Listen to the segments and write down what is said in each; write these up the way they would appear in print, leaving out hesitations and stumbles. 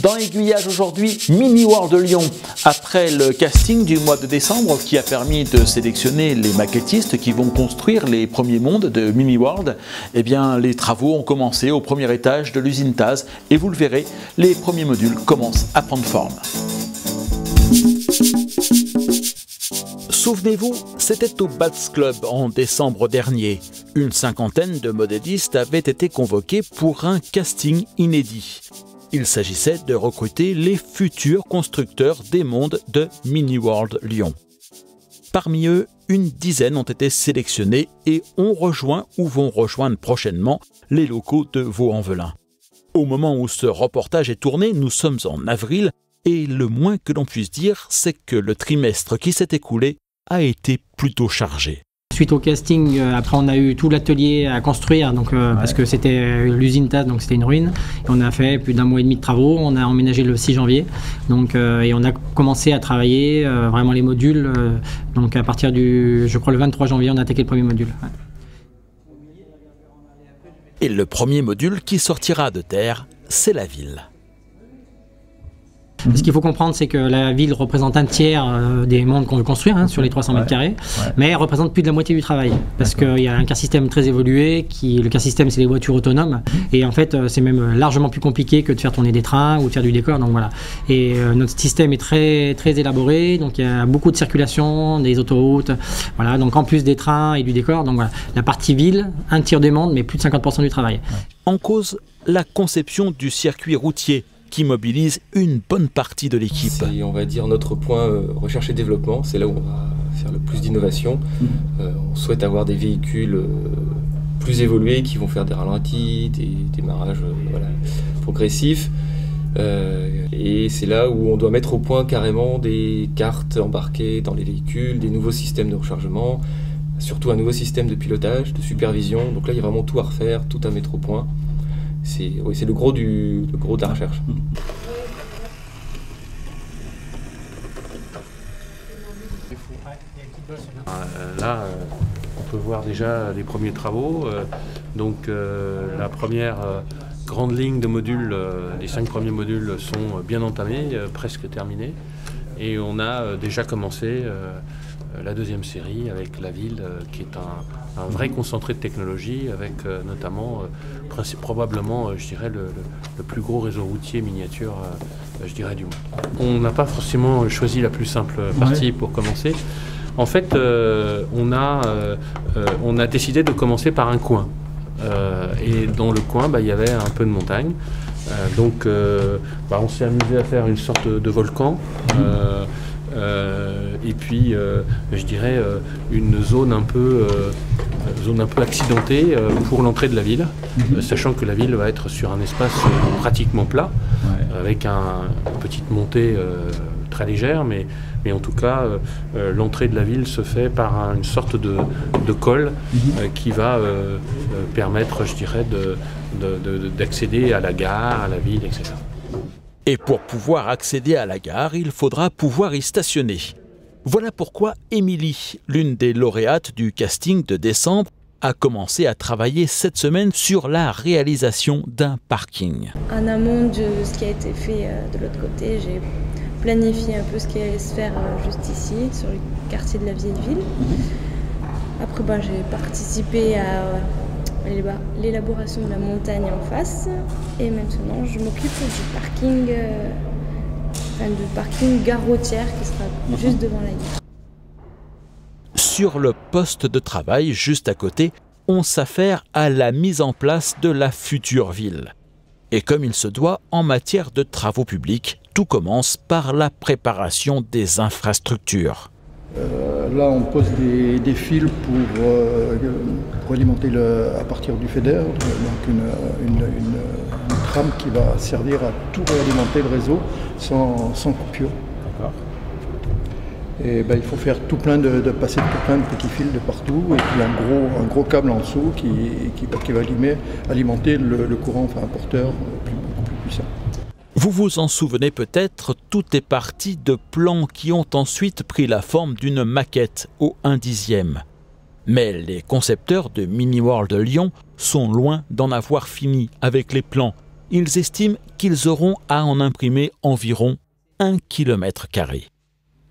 Dans l'aiguillage aujourd'hui, Mini World Lyon. Après le casting du mois de décembre qui a permis de sélectionner les maquettistes qui vont construire les premiers mondes de Mini World, eh bien, les travaux ont commencé au premier étage de l'usine Taz et vous le verrez, les premiers modules commencent à prendre forme. Souvenez-vous, c'était au Bats Club en décembre dernier. Une cinquantaine de modélistes avaient été convoqués pour un casting inédit. Il s'agissait de recruter les futurs constructeurs des mondes de Mini World Lyon. Parmi eux, une dizaine ont été sélectionnés et ont rejoint ou vont rejoindre prochainement les locaux de Vaux-en-Velin. Au moment où ce reportage est tourné, nous sommes en avril et le moins que l'on puisse dire, c'est que le trimestre qui s'est écoulé a été plutôt chargé. Suite au casting, après on a eu tout l'atelier à construire, donc, parce que c'était l'usine Taz, donc c'était une ruine. Et on a fait plus d'1 mois et demi de travaux, on a emménagé le 6 janvier. Donc, et on a commencé à travailler vraiment les modules. Donc à partir du, je crois le 23 janvier, on a attaqué le premier module. Ouais. Et le premier module qui sortira de terre, c'est la ville. Ce qu'il faut comprendre, c'est que la ville représente un tiers des mondes qu'on veut construire sur les 300 mètres carrés, mais elle représente plus de la moitié du travail, parce qu'il y a un car système très évolué, le car système c'est les voitures autonomes, et en fait c'est même largement plus compliqué que de faire tourner des trains ou de faire du décor, donc voilà. Et notre système est très élaboré, donc il y a beaucoup de circulation, des autoroutes, voilà, donc en plus des trains et du décor, donc voilà. La partie ville, un tiers des mondes, mais plus de 50% du travail. En cause, la conception du circuit routier, qui mobilise une bonne partie de l'équipe. C'est, on va dire, notre point recherche et développement. C'est là où on va faire le plus d'innovation. On souhaite avoir des véhicules plus évolués qui vont faire des ralentis, des démarrages progressifs. Et c'est là où on doit mettre au point carrément des cartes embarquées dans les véhicules, des nouveaux systèmes de rechargement, surtout un nouveau système de pilotage, de supervision. Donc là, il y a vraiment tout à refaire, tout à mettre au point. C'est le gros de la recherche. Là, on peut voir déjà les premiers travaux. La première grande ligne de modules, les 5 premiers modules sont bien entamés, presque terminés. Et on a déjà commencé la deuxième série avec la ville, qui est un vrai concentré de technologie, avec notamment, probablement, je dirais, le plus gros réseau routier miniature, je dirais, du monde. On n'a pas forcément choisi la plus simple partie pour commencer. En fait, on a décidé de commencer par un coin. Et dans le coin, il y avait un peu de montagne. On s'est amusé à faire une sorte de volcan. Et puis, je dirais, une zone un peu accidentée pour l'entrée de la ville, sachant que la ville va être sur un espace pratiquement plat, avec une petite montée très légère, mais en tout cas, l'entrée de la ville se fait par une sorte de col qui va permettre, je dirais, d'accéder à la gare, à la ville, etc. Et pour pouvoir accéder à la gare, il faudra pouvoir y stationner. Voilà pourquoi Émilie, l'une des lauréates du casting de décembre, a commencé à travailler cette semaine sur la réalisation d'un parking. En amont de ce qui a été fait de l'autre côté, j'ai planifié un peu ce qui allait se faire juste ici, sur le quartier de la vieille ville. Après, j'ai participé à l'élaboration de la montagne en face, et maintenant je m'occupe du parking gare routière qui sera juste devant la gare. Sur le poste de travail juste à côté, on s'affaire à la mise en place de la future ville. Et comme il se doit en matière de travaux publics, tout commence par la préparation des infrastructures. Là, on pose des fils pour alimenter à partir du FEDER, donc une trame qui va servir à tout réalimenter le réseau sans coupure. D'accord. Et il faut faire passer tout plein de petits fils de partout, et puis un gros câble en dessous qui va alimenter le courant, un porteur beaucoup plus puissant. Vous vous en souvenez peut-être, tout est parti de plans qui ont ensuite pris la forme d'une maquette au 1/10. Mais les concepteurs de Mini World Lyon sont loin d'en avoir fini avec les plans. ils estiment qu'ils auront à en imprimer environ 1 km².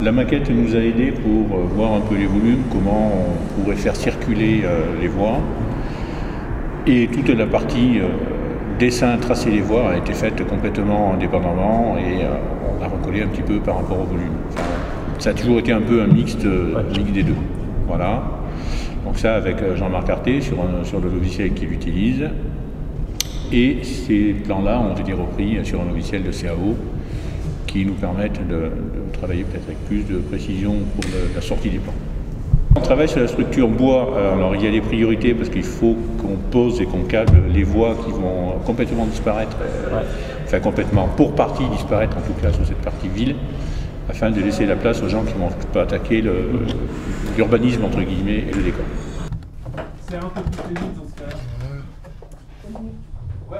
La maquette nous a aidés pour voir un peu les volumes, comment on pourrait faire circuler les voies. Et toute la partie dessin, tracer les voies a été faite complètement indépendamment et on a recollé un petit peu par rapport au volume. Enfin, ça a toujours été un peu un mix des deux. Voilà. Donc ça avec Jean-Marc Arté sur le logiciel qu'il utilise. Et ces plans-là ont été repris sur un logiciel de CAO qui nous permettent de travailler peut-être avec plus de précision pour la sortie des plans. On travaille sur la structure bois. Alors il y a des priorités parce qu'il faut qu'on pose et qu'on câble les voies qui vont complètement disparaître, enfin complètement, pour partie disparaître en tout cas sur cette partie ville, afin de laisser la place aux gens qui vont pas attaquer l'urbanisme entre guillemets et le décor. C'est un peu plus vite dans ce cas-là. Ouais.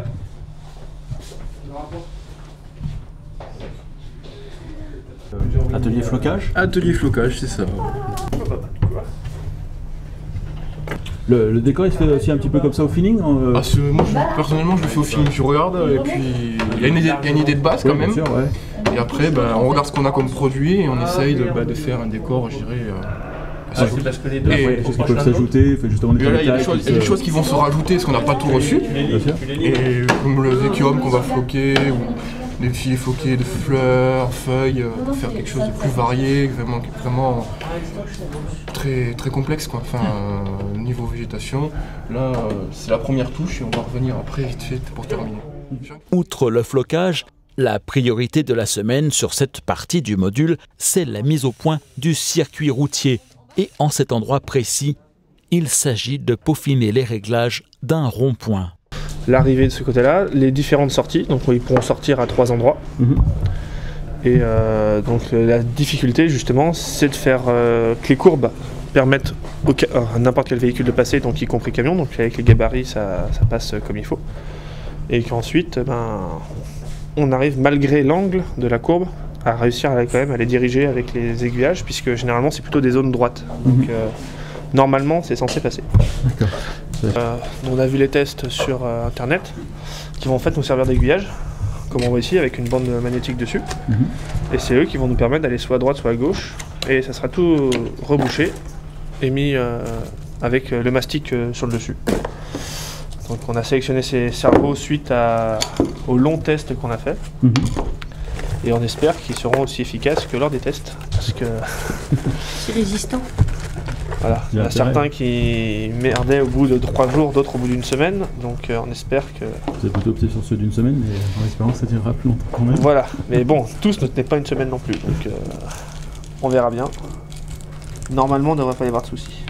Atelier flocage ? Atelier flocage, c'est ça. Le décor il se fait aussi un petit peu comme ça au feeling Moi personnellement je le fais au feeling, je regarde et puis il y a une idée de base quand même. Sûr, ouais. Et après on regarde ce qu'on a comme produit et on essaye de faire un décor, je dirais. C'est parce que les deux, il y a des choses qui peuvent s'ajouter, justement il y a des choses qui vont se rajouter parce qu'on n'a pas tout reçu. Et comme le zéchium qu'on va floquer, ou des filets floqués de fleurs, feuilles, pour faire quelque chose de plus varié, vraiment très, très complexe quoi. Enfin, niveau végétation, là c'est la première touche et on va revenir après vite fait pour terminer. Outre le flocage, la priorité de la semaine sur cette partie du module, c'est la mise au point du circuit routier. Et en cet endroit précis, il s'agit de peaufiner les réglages d'un rond-point. L'arrivée de ce côté-là, les différentes sorties, donc ils pourront sortir à 3 endroits. Et donc la difficulté justement, c'est de faire que les courbes permettent à n'importe quel véhicule de passer, donc y compris camion, donc avec les gabarits ça passe comme il faut. Et qu'ensuite, on arrive malgré l'angle de la courbe à réussir quand même à les diriger avec les aiguillages, puisque généralement c'est plutôt des zones droites. Donc normalement c'est censé passer. On a vu les tests sur internet qui vont en fait nous servir d'aiguillage, comme on voit ici avec une bande magnétique dessus. Et c'est eux qui vont nous permettre d'aller soit à droite soit à gauche, et ça sera tout rebouché et mis avec le mastic sur le dessus. Donc on a sélectionné ces cerveaux suite au long test qu'on a fait. Et on espère qu'ils seront aussi efficaces que lors des tests, parce que c'est résistant. Voilà, il y en a certains qui merdaient au bout de 3 jours, d'autres au bout d'une semaine, donc on espère que... Vous êtes plutôt opté sur ceux d'une semaine, mais en espérant que ça durera plus longtemps quand même. Voilà, mais bon, tous ne tenaient pas une semaine non plus, donc on verra bien. Normalement, il ne devrait pas y avoir de soucis.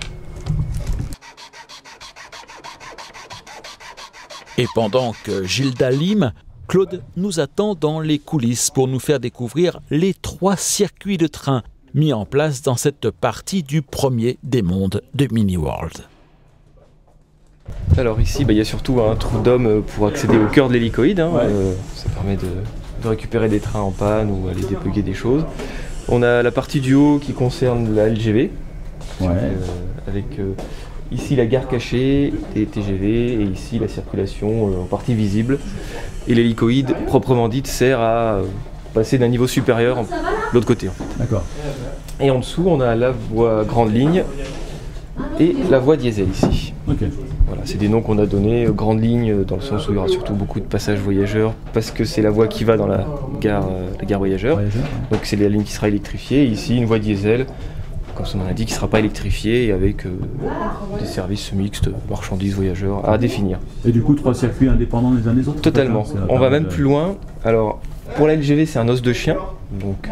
Et pendant que Gilda lime, Claude nous attend dans les coulisses pour nous faire découvrir les 3 circuits de train mis en place dans cette partie du premier des mondes de Mini-World. Alors ici, il y a surtout un trou d'homme pour accéder au cœur de l'hélicoïde. Ça permet de récupérer des trains en panne ou aller débugger des choses. On a la partie du haut qui concerne la LGV, avec ici la gare cachée des TGV et ici la circulation en partie visible. Et l'hélicoïde, proprement dite, sert à passer d'un niveau supérieur de l'autre côté. D'accord. Et en dessous, on a la voie grande ligne et la voie diesel ici. Voilà, c'est des noms qu'on a donnés, grande ligne, dans le sens où il y aura surtout beaucoup de passages voyageurs, parce que c'est la voie qui va dans la gare voyageurs. Donc c'est la ligne qui sera électrifiée. Et ici, une voie diesel, comme son nom l'indique, qui ne sera pas électrifiée et avec des services mixtes, marchandises, voyageurs, à définir. Et du coup, 3 circuits indépendants les uns des autres? Totalement. On va même plus loin. Alors, pour la LGV, c'est un os de chien, donc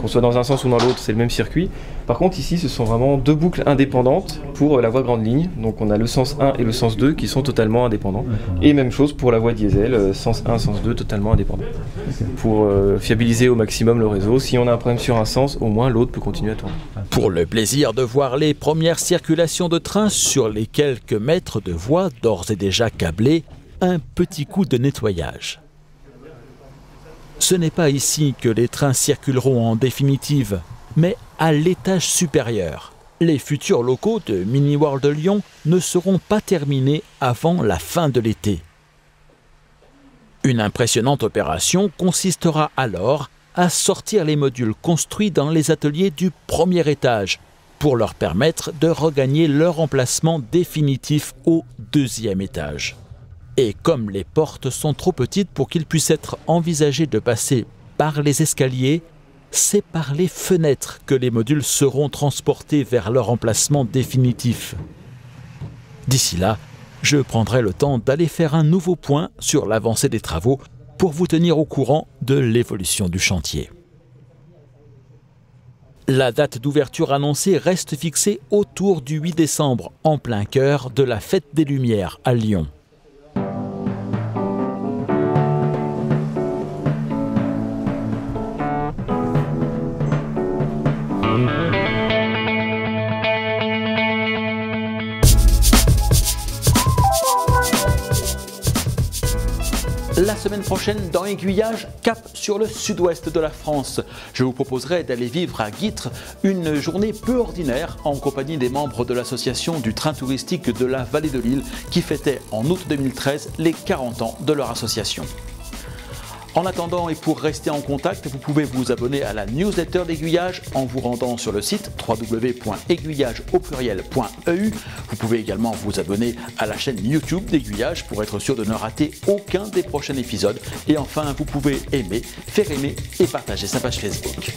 qu'on soit dans un sens ou dans l'autre, c'est le même circuit. Par contre, ici, ce sont vraiment 2 boucles indépendantes pour la voie grande ligne. Donc on a le sens 1 et le sens 2 qui sont totalement indépendants. Et même chose pour la voie diesel, sens 1, sens 2 totalement indépendants. Pour fiabiliser au maximum le réseau, si on a un problème sur un sens, au moins l'autre peut continuer à tourner. Pour le plaisir de voir les premières circulations de trains sur les quelques mètres de voies d'ores et déjà câblées, un petit coup de nettoyage. Ce n'est pas ici que les trains circuleront en définitive, mais à l'étage supérieur. Les futurs locaux de Mini-World de Lyon ne seront pas terminés avant la fin de l'été. Une impressionnante opération consistera alors à sortir les modules construits dans les ateliers du premier étage pour leur permettre de regagner leur emplacement définitif au deuxième étage. Et comme les portes sont trop petites pour qu'il puisse être envisagé de passer par les escaliers, c'est par les fenêtres que les modules seront transportés vers leur emplacement définitif. D'ici là, je prendrai le temps d'aller faire un nouveau point sur l'avancée des travaux pour vous tenir au courant de l'évolution du chantier. La date d'ouverture annoncée reste fixée autour du 8 décembre, en plein cœur de la Fête des Lumières à Lyon. La semaine prochaine, dans Aiguillage, cap sur le sud-ouest de la France. Je vous proposerai d'aller vivre à Guîtres une journée peu ordinaire en compagnie des membres de l'association du train touristique de la Vallée de l'Isle qui fêtait en août 2013 les 40 ans de leur association. En attendant et pour rester en contact, vous pouvez vous abonner à la newsletter d'Aiguillage en vous rendant sur le site www.aiguillage.eu. Vous pouvez également vous abonner à la chaîne YouTube d'Aiguillage pour être sûr de ne rater aucun des prochains épisodes. Et enfin, vous pouvez aimer, faire aimer et partager sa page Facebook.